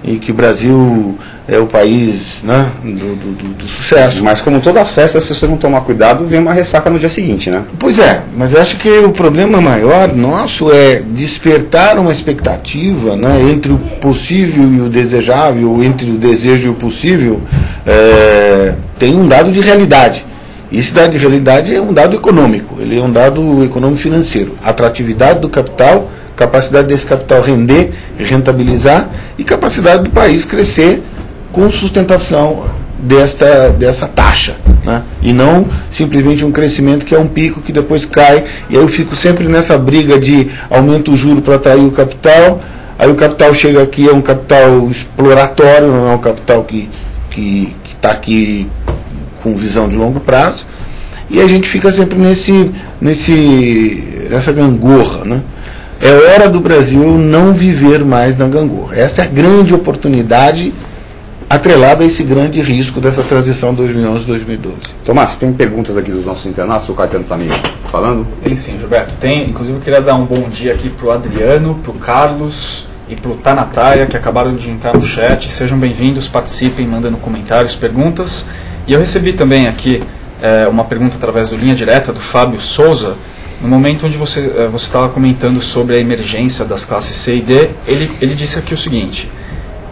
e que o Brasil é o país, né, do sucesso. Mas como toda festa, se você não tomar cuidado, vem uma ressaca no dia seguinte, né? Pois é, mas acho que o problema maior nosso é despertar uma expectativa, né, entre o possível e o desejável, entre o desejo e o possível, tem um dado de realidade. E esse dado de realidade é um dado econômico, ele é um dado econômico-financeiro. Atratividade do capital, capacidade desse capital render, rentabilizar e capacidade do país crescer com sustentação dessa taxa, né? E não simplesmente um crescimento que é um pico que depois cai, e aí eu fico sempre nessa briga de aumento o juro para atrair o capital, aí o capital chega aqui, é um capital exploratório, não é um capital que está aqui com visão de longo prazo, e a gente fica sempre nessa gangorra, né? É hora do Brasil não viver mais na gangorra. Esta é a grande oportunidade atrelada a esse grande risco dessa transição 2011-2012. Tomás, tem perguntas aqui dos nossos internautas, o Caetano está me falando? Tem sim, Gilberto. Tem, inclusive eu queria dar um bom dia aqui para o Adriano, para o Carlos e para o Tanataia, que acabaram de entrar no chat. Sejam bem-vindos, participem, mandando comentários, perguntas. E eu recebi também aqui uma pergunta através do Linha Direta, do Fábio Souza. No momento onde você estava comentando sobre a emergência das classes C e D, ele disse aqui o seguinte: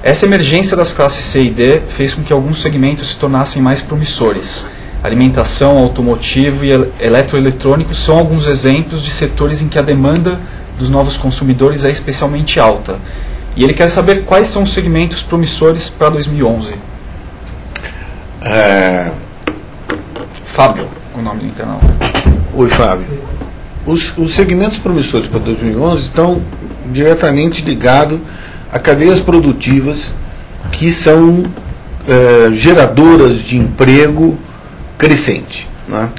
essa emergência das classes C e D fez com que alguns segmentos se tornassem mais promissores. Alimentação, automotivo e eletroeletrônico são alguns exemplos de setores em que a demanda dos novos consumidores é especialmente alta. E ele quer saber quais são os segmentos promissores para 2011. Fábio, o nome do internauta. Oi, Fábio. Os segmentos promissores para 2011 estão diretamente ligados a cadeias produtivas que são geradoras de emprego crescente, né?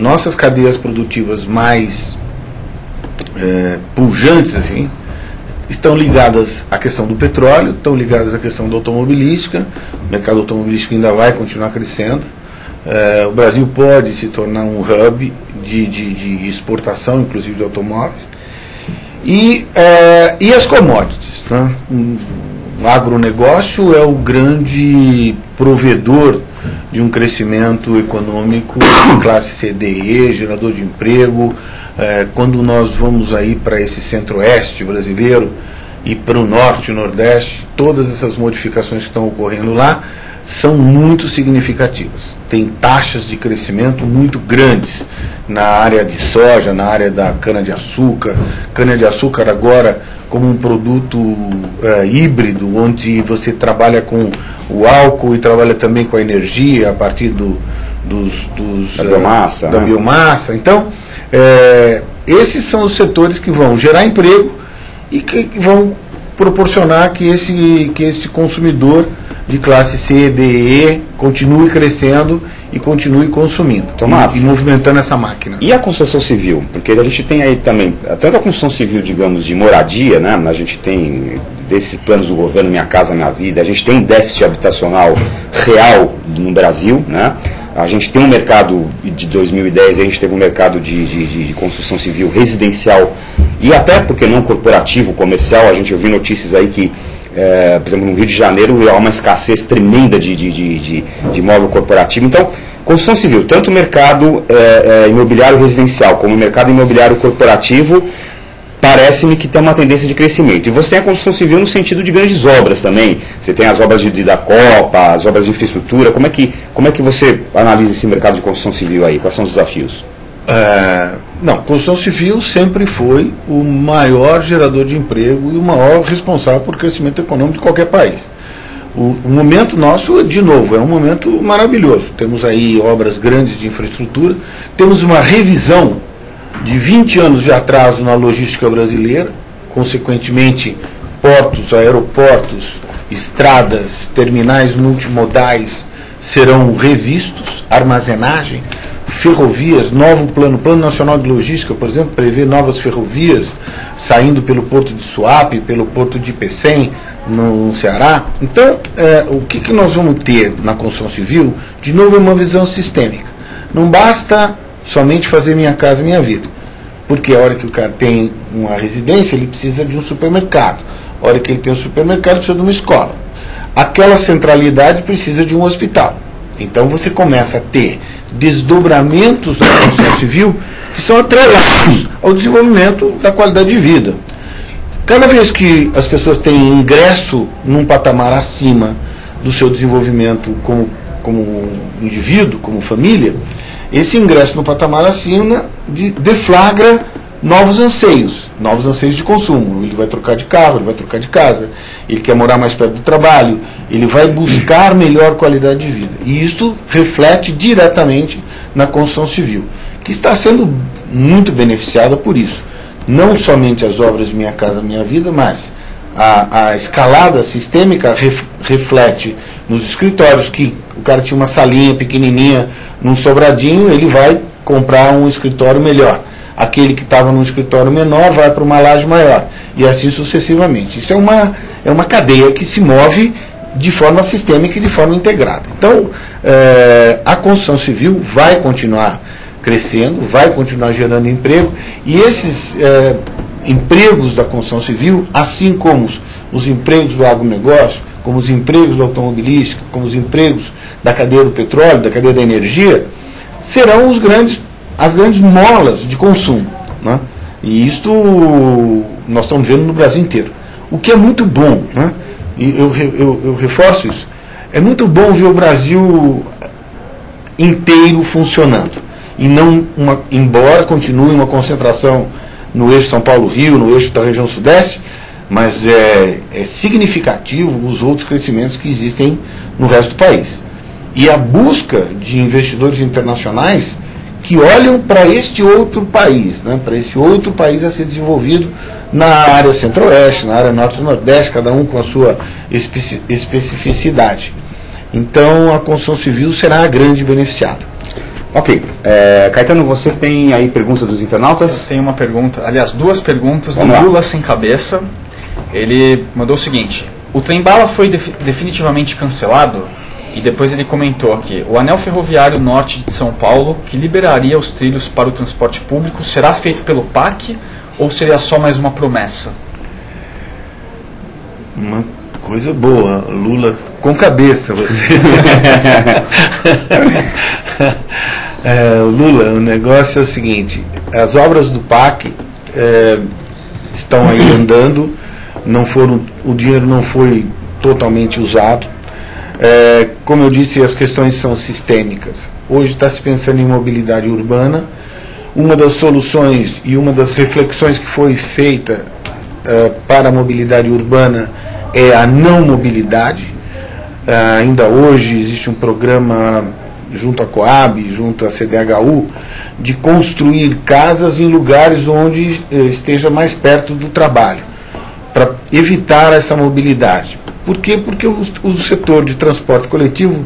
Nossas cadeias produtivas mais pujantes assim, estão ligadas à questão do petróleo, estão ligadas à questão da automobilística. O mercado automobilístico ainda vai continuar crescendo. O Brasil pode se tornar um hub de exportação, inclusive de automóveis. E as commodities, né? O agronegócio é o grande provedor de um crescimento econômico de classe CDE, gerador de emprego. Quando nós vamos aí para esse centro-oeste brasileiro e para o norte e nordeste, todas essas modificações que estão ocorrendo lá são muito significativas. Tem taxas de crescimento muito grandes na área de soja, na área da cana-de-açúcar. Cana-de-açúcar agora como um produto híbrido, onde você trabalha com o álcool e trabalha também com a energia a partir da biomassa. Então, esses são os setores que vão gerar emprego e que vão proporcionar que esse consumidor de classe C, D e E continue crescendo e continue consumindo, Tomás, e movimentando essa máquina. E a construção civil? Porque a gente tem aí também, tanto a construção civil, digamos, de moradia, né? A gente tem desses planos do governo Minha Casa Minha Vida, a gente tem déficit habitacional real no Brasil, né? A gente tem um mercado de 2010, a gente teve um mercado de construção civil residencial e até, porque não corporativo, comercial. A gente ouviu notícias aí que, por exemplo, no Rio de Janeiro há uma escassez tremenda de imóvel corporativo. Então, construção civil, tanto o mercado imobiliário residencial como o mercado imobiliário corporativo, parece-me que tem uma tendência de crescimento. E você tem a construção civil no sentido de grandes obras também. Você tem as obras da Copa, as obras de infraestrutura. Como é que você analisa esse mercado de construção civil aí? Quais são os desafios? Não, construção civil sempre foi o maior gerador de emprego e o maior responsável por crescimento econômico de qualquer país. O momento nosso, de novo, é um momento maravilhoso. Temos aí obras grandes de infraestrutura, temos uma revisão de 20 anos de atraso na logística brasileira, consequentemente portos, aeroportos, estradas, terminais multimodais serão revistos, armazenagem, ferrovias, novo plano nacional de logística, por exemplo, prevê novas ferrovias saindo pelo porto de Suape, pelo porto de Pecém, no Ceará. Então, o que nós vamos ter na construção civil, de novo, é uma visão sistêmica. Não basta somente fazer Minha Casa Minha Vida, porque a hora que o cara tem uma residência, ele precisa de um supermercado. A a hora que ele tem um supermercado, precisa de uma escola. Aquela centralidade precisa de um hospital. Então você começa a ter desdobramentos da construção civil que são atrelados ao desenvolvimento da qualidade de vida. Cada vez que as pessoas têm ingresso num patamar acima do seu desenvolvimento como indivíduo, como família, esse ingresso no patamar acima deflagra novos anseios de consumo. Ele vai trocar de carro, ele vai trocar de casa, ele quer morar mais perto do trabalho, ele vai buscar melhor qualidade de vida. E isto reflete diretamente na construção civil, que está sendo muito beneficiada por isso. Não somente as obras Minha Casa Minha Vida, mas a escalada sistêmica reflete nos escritórios, que o cara tinha uma salinha pequenininha num sobradinho, ele vai comprar um escritório melhor. Aquele que estava num escritório menor vai para uma laje maior, e assim sucessivamente. Isso é uma cadeia que se move de forma sistêmica e de forma integrada. Então, a construção civil vai continuar crescendo, vai continuar gerando emprego, e esses empregos da construção civil, assim como os empregos do agronegócio, como os empregos da automobilística, como os empregos da cadeia do petróleo, da cadeia da energia, serão as grandes molas de consumo, né? E isto nós estamos vendo no Brasil inteiro. O que é muito bom, né? E eu reforço isso. É muito bom ver o Brasil inteiro funcionando. E não embora continue uma concentração no eixo São Paulo-Rio, no eixo da região sudeste, mas é significativo os outros crescimentos que existem no resto do país. E a busca de investidores internacionais que olham para este outro país, né, para esse outro país a ser desenvolvido na área centro-oeste, na área norte e nordeste, cada um com a sua especificidade. Então a construção civil será a grande beneficiada. Ok. Caetano, você tem aí perguntas dos internautas? Eu tenho uma pergunta, aliás, duas perguntas do Lula Sem Cabeça. Ele mandou o seguinte: o trem-bala foi definitivamente cancelado? E depois ele comentou aqui: o anel ferroviário norte de São Paulo, que liberaria os trilhos para o transporte público, será feito pelo PAC ou seria só mais uma promessa? Uma coisa boa, Lula com cabeça, você. Lula, o negócio é o seguinte: as obras do PAC estão aí andando, o dinheiro não foi totalmente usado. Como eu disse, as questões são sistêmicas. Hoje está se pensando em mobilidade urbana. Uma das soluções e uma das reflexões que foi feita para a mobilidade urbana é a não mobilidade. Ainda hoje existe um programa junto à Coab, junto à CDHU, de construir casas em lugares onde esteja mais perto do trabalho, para evitar essa mobilidade. Por quê? Porque o setor de transporte coletivo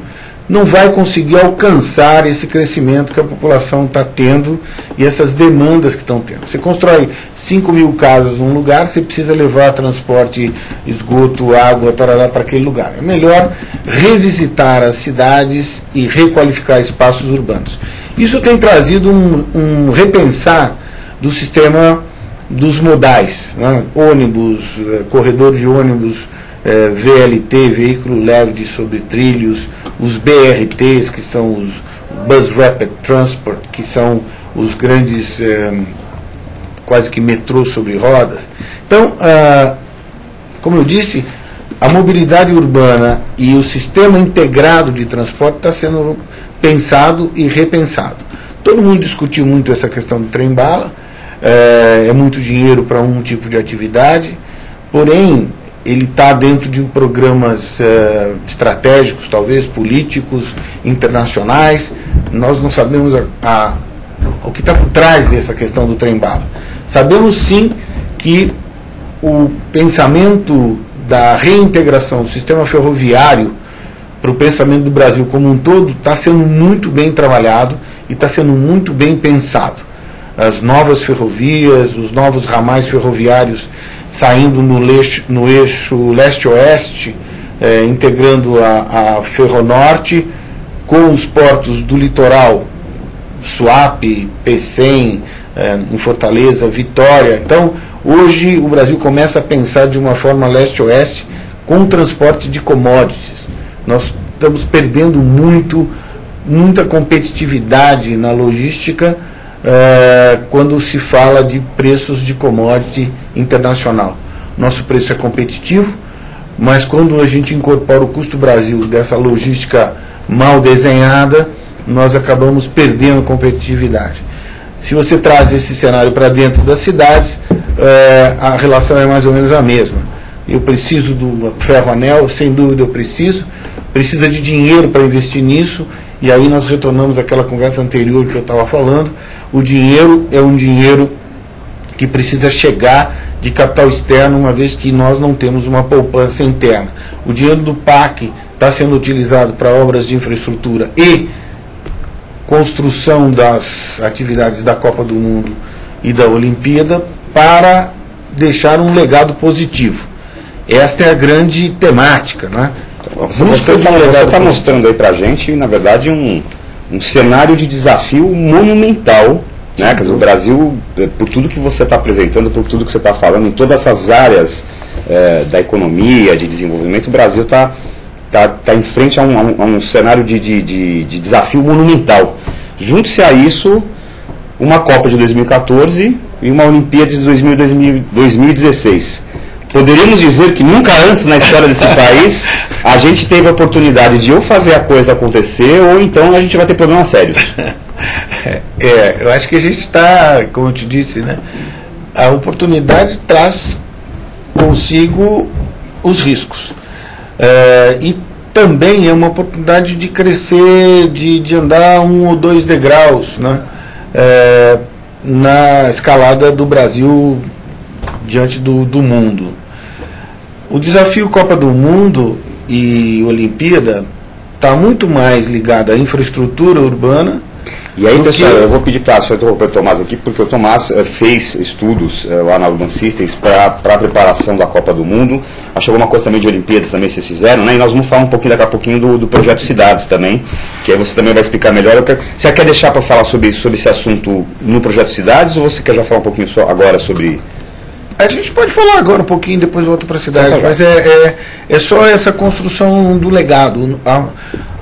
não vai conseguir alcançar esse crescimento que a população está tendo e essas demandas que estão tendo. Você constrói 5.000 casas num lugar, você precisa levar transporte, esgoto, água, tarará, para aquele lugar. É melhor revisitar as cidades e requalificar espaços urbanos. Isso tem trazido um repensar do sistema dos modais, né? Ônibus, corredor de ônibus, VLT, veículo leve sobre trilhos, os BRTs, que são os Bus Rapid Transport, que são os grandes quase que metrô sobre rodas. Então, como eu disse, a mobilidade urbana e o sistema integrado de transporte está sendo pensado e repensado. Todo mundo discutiu muito essa questão do trem-bala, é muito dinheiro para um tipo de atividade, porém ele está dentro de programas estratégicos, talvez políticos, internacionais. Nós não sabemos o que está por trás dessa questão do trem-bala. Sabemos sim que o pensamento da reintegração do sistema ferroviário para o pensamento do Brasil como um todo está sendo muito bem trabalhado e está sendo muito bem pensado. As novas ferrovias, os novos ramais ferroviários saindo no eixo leste-oeste, integrando a Ferronorte com os portos do litoral, Suape, Pecém, em Fortaleza, Vitória. Então, Hoje o Brasil começa a pensar de uma forma leste-oeste com o transporte de commodities. Nós estamos perdendo muita competitividade na logística quando se fala de preços de commodity internacional. Nosso preço é competitivo, mas quando a gente incorpora o custo Brasil dessa logística mal desenhada, nós acabamos perdendo competitividade. Se você traz esse cenário para dentro das cidades, a relação é mais ou menos a mesma. Eu preciso do ferro-anel, sem dúvida eu precisa de dinheiro para investir nisso, e aí nós retornamos àquela conversa anterior que eu estava falando. O dinheiro é um dinheiro que precisa chegar de capital externo, uma vez que nós não temos uma poupança interna. O dinheiro do PAC está sendo utilizado para obras de infraestrutura e construção das atividades da Copa do Mundo e da Olimpíada para deixar um legado positivo. Esta é a grande temática, né? Você está mostrando aí para a gente, na verdade, um cenário de desafio monumental, né? Quer dizer, o Brasil, por tudo que você está apresentando, por tudo que você está falando, em todas essas áreas da economia, de desenvolvimento, o Brasil está em frente a um cenário de desafio monumental. Junte-se a isso uma Copa de 2014 e uma Olimpíada de 2016. Poderíamos dizer que nunca antes na história desse país a gente teve a oportunidade de ou fazer a coisa acontecer, ou então a gente vai ter problemas sérios. Eu acho que a gente está, como eu te disse, né, a oportunidade traz consigo os riscos. E também é uma oportunidade de crescer, de andar 1 ou 2 degraus, né, na escalada do Brasil diante do mundo. O desafio Copa do Mundo e Olimpíada está muito mais ligado à infraestrutura urbana. E aí, pessoal, eu vou pedir para o Tomás aqui, porque o Tomás fez estudos lá na Urban Systems para a preparação da Copa do Mundo. Acho que alguma coisa também de Olimpíadas também vocês fizeram, né? E nós vamos falar um pouquinho daqui a pouquinho do projeto Cidades também, que aí você também vai explicar melhor. Você quer deixar para falar sobre esse assunto no projeto Cidades, ou você quer já falar um pouquinho agora sobre... A gente pode falar agora um pouquinho, depois volta para a cidade, mas é só essa construção do legado.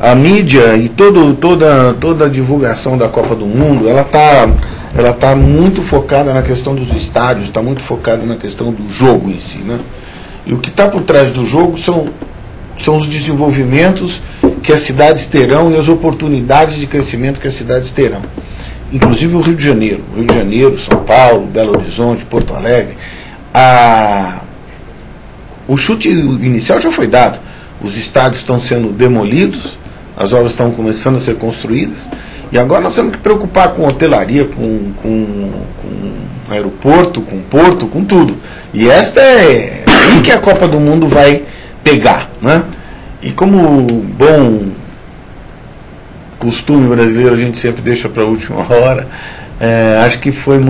A mídia e toda a divulgação da Copa do Mundo, ela tá muito focada na questão dos estádios, está muito focada na questão do jogo em si, né? E o que está por trás do jogo são os desenvolvimentos que as cidades terão e as oportunidades de crescimento que as cidades terão. Inclusive o Rio de Janeiro, São Paulo, Belo Horizonte, Porto Alegre. O chute inicial já foi dado. Os estádios estão sendo demolidos, as obras estão começando a ser construídas, e agora nós temos que preocupar com hotelaria, com aeroporto, com porto, com tudo. E esta é aí que a Copa do Mundo vai pegar, né? E como bom costume brasileiro, a gente sempre deixa para a última hora. Acho que foi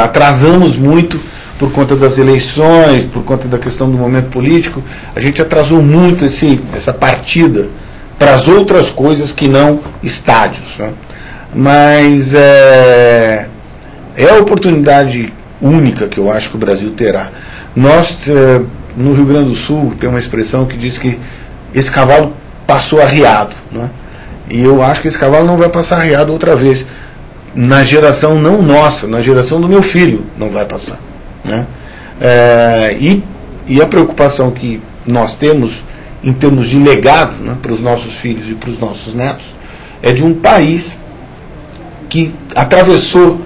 atrasamos muito por conta das eleições, por conta da questão do momento político. A gente atrasou muito essa partida para as outras coisas que não estádios, né? Mas é a oportunidade única que eu acho que o Brasil terá. Nós, no Rio Grande do Sul, tem uma expressão que diz que esse cavalo passou arriado, né? E eu acho que esse cavalo não vai passar arriado outra vez. Na geração não nossa, na geração do meu filho não vai passar, né? E a preocupação que nós temos em termos de legado, né, para os nossos filhos e para os nossos netos, é de um país que atravessou